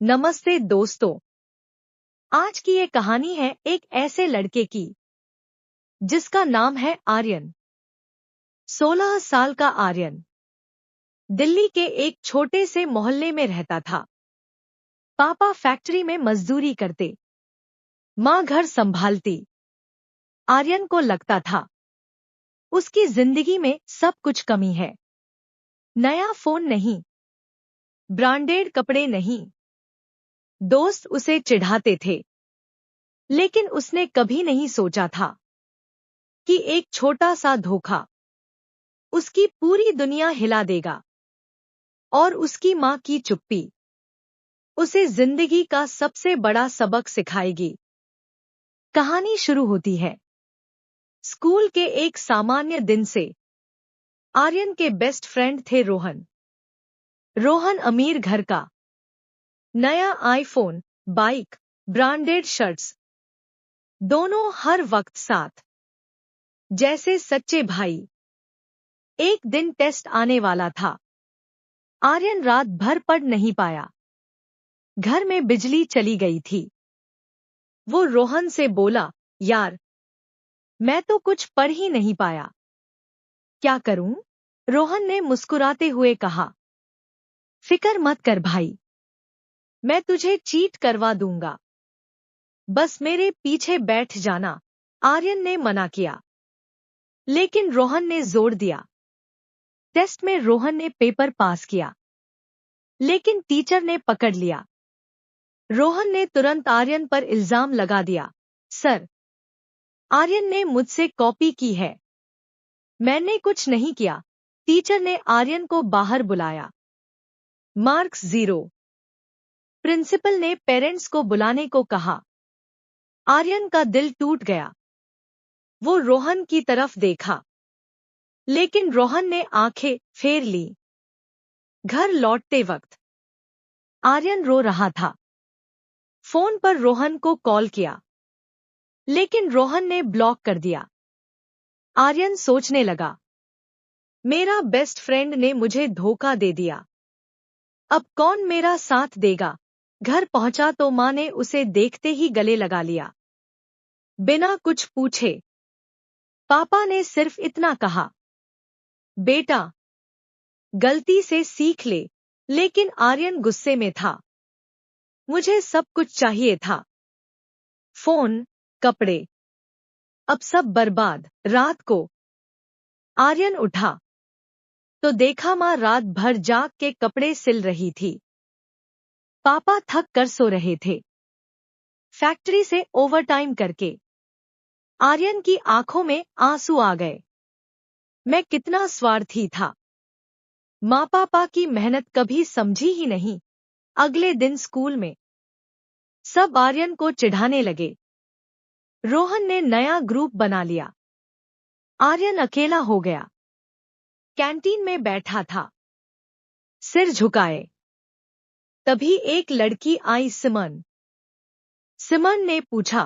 नमस्ते दोस्तों। आज की ये कहानी है एक ऐसे लड़के की जिसका नाम है आर्यन। 16 साल का आर्यन दिल्ली के एक छोटे से मोहल्ले में रहता था। पापा फैक्ट्री में मजदूरी करते, माँ घर संभालती। आर्यन को लगता था उसकी जिंदगी में सब कुछ कमी है। नया फोन नहीं, ब्रांडेड कपड़े नहीं। दोस्त उसे चिढ़ाते थे, लेकिन उसने कभी नहीं सोचा था कि एक छोटा सा धोखा उसकी पूरी दुनिया हिला देगा। और उसकी माँ की चुप्पी उसे जिंदगी का सबसे बड़ा सबक सिखाएगी। कहानी शुरू होती है स्कूल के एक सामान्य दिन से। आर्यन के बेस्ट फ्रेंड थे रोहन। रोहन अमीर घर का, नया आईफोन, बाइक, ब्रांडेड शर्ट्स, दोनों हर वक्त साथ, जैसे सच्चे भाई। एक दिन टेस्ट आने वाला था। आर्यन रात भर पढ़ नहीं पाया। घर में बिजली चली गई थी। वो रोहन से बोला, यार, मैं तो कुछ पढ़ ही नहीं पाया। क्या करूं? रोहन ने मुस्कुराते हुए कहा, फिक्र मत कर भाई, मैं तुझे चीट करवा दूंगा। बस मेरे पीछे बैठ जाना। आर्यन ने मना किया, लेकिन रोहन ने जोर दिया। टेस्ट में रोहन ने पेपर पास किया, लेकिन टीचर ने पकड़ लिया। रोहन ने तुरंत आर्यन पर इल्जाम लगा दिया, सर, आर्यन ने मुझसे कॉपी की है। मैंने कुछ नहीं किया। टीचर ने आर्यन को बाहर बुलाया। मार्क्स 0। प्रिंसिपल ने पेरेंट्स को बुलाने को कहा। आर्यन का दिल टूट गया। वो रोहन की तरफ देखा, लेकिन रोहन ने आंखें फेर ली। घर लौटते वक्त आर्यन रो रहा था। फोन पर रोहन को कॉल किया, लेकिन रोहन ने ब्लॉक कर दिया। आर्यन सोचने लगा, मेरा बेस्ट फ्रेंड ने मुझे धोखा दे दिया। अब कौन मेरा साथ देगा? घर पहुंचा तो माँ ने उसे देखते ही गले लगा लिया। बिना कुछ पूछे पापा ने सिर्फ इतना कहा, बेटा, गलती से सीख ले। लेकिन आर्यन गुस्से में था। मुझे सब कुछ चाहिए था, फोन, कपड़े, अब सब बर्बाद। रात को आर्यन उठा तो देखा माँ रात भर जाग के कपड़े सिल रही थी। पापा थक कर सो रहे थे, फैक्ट्री से ओवरटाइम करके। आर्यन की आंखों में आंसू आ गए। मैं कितना स्वार्थी था। माँ पापा की मेहनत कभी समझी ही नहीं। अगले दिन स्कूल में सब आर्यन को चिढ़ाने लगे। रोहन ने नया ग्रुप बना लिया। आर्यन अकेला हो गया। कैंटीन में बैठा था, सिर झुकाए। तभी एक लड़की आई, सिमन। सिमन ने पूछा,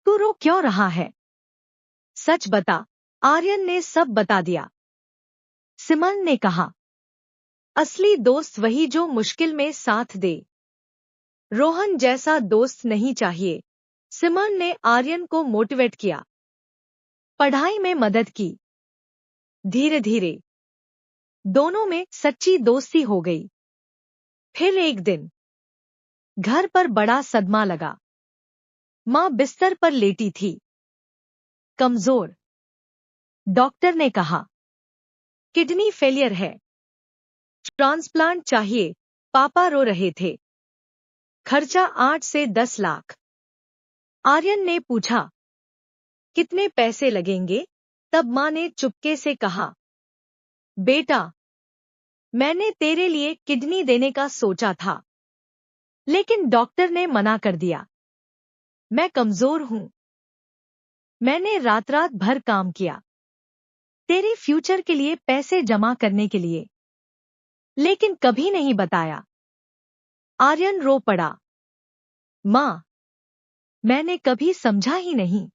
तू रो क्यों रहा है? सच बता। आर्यन ने सब बता दिया। सिमन ने कहा, असली दोस्त वही जो मुश्किल में साथ दे। रोहन जैसा दोस्त नहीं चाहिए। सिमन ने आर्यन को मोटिवेट किया, पढ़ाई में मदद की। धीरे धीरे दोनों में सच्ची दोस्ती हो गई। फिर एक दिन घर पर बड़ा सदमा लगा। माँ बिस्तर पर लेटी थी, कमजोर। डॉक्टर ने कहा, किडनी फेलियर है, ट्रांसप्लांट चाहिए। पापा रो रहे थे। खर्चा 8 से 10 लाख। आर्यन ने पूछा, कितने पैसे लगेंगे? तब माँ ने चुपके से कहा, बेटा, मैंने तेरे लिए किडनी देने का सोचा था, लेकिन डॉक्टर ने मना कर दिया। मैं कमजोर हूं। मैंने रात रात भर काम किया तेरे फ्यूचर के लिए, पैसे जमा करने के लिए, लेकिन कभी नहीं बताया। आर्यन रो पड़ा, माँ, मैंने कभी समझा ही नहीं।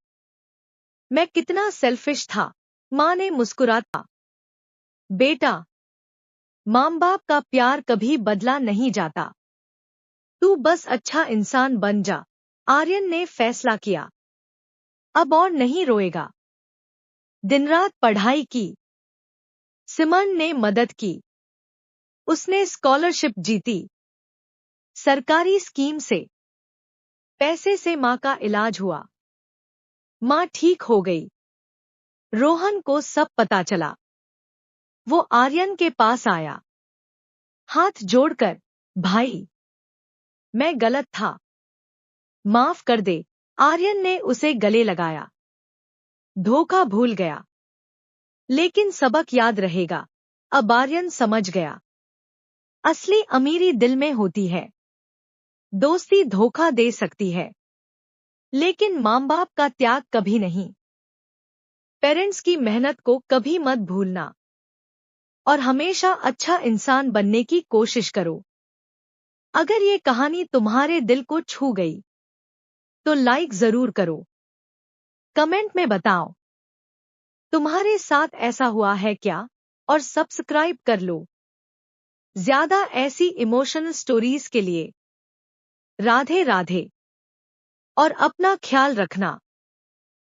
मैं कितना सेल्फिश था। माँ ने मुस्कुराता, बेटा, माँ बाप का प्यार कभी बदला नहीं जाता। तू बस अच्छा इंसान बन जा, आर्यन ने फैसला किया। अब और नहीं रोएगा। दिन रात पढ़ाई की। सिमन ने मदद की। उसने स्कॉलरशिप जीती। सरकारी स्कीम से पैसे से माँ का इलाज हुआ। माँ ठीक हो गई। रोहन को सब पता चला। वो आर्यन के पास आया। हाथ जोड़कर, भाई, मैं गलत था, माफ कर दे। आर्यन ने उसे गले लगाया। धोखा भूल गया, लेकिन सबक याद रहेगा। अब आर्यन समझ गया, असली अमीरी दिल में होती है। दोस्ती धोखा दे सकती है, लेकिन माँ बाप का त्याग कभी नहीं। पेरेंट्स की मेहनत को कभी मत भूलना और हमेशा अच्छा इंसान बनने की कोशिश करो। अगर ये कहानी तुम्हारे दिल को छू गई तो लाइक जरूर करो। कमेंट में बताओ तुम्हारे साथ ऐसा हुआ है क्या, और सब्सक्राइब कर लो ज्यादा ऐसी इमोशनल स्टोरीज के लिए। राधे राधे और अपना ख्याल रखना।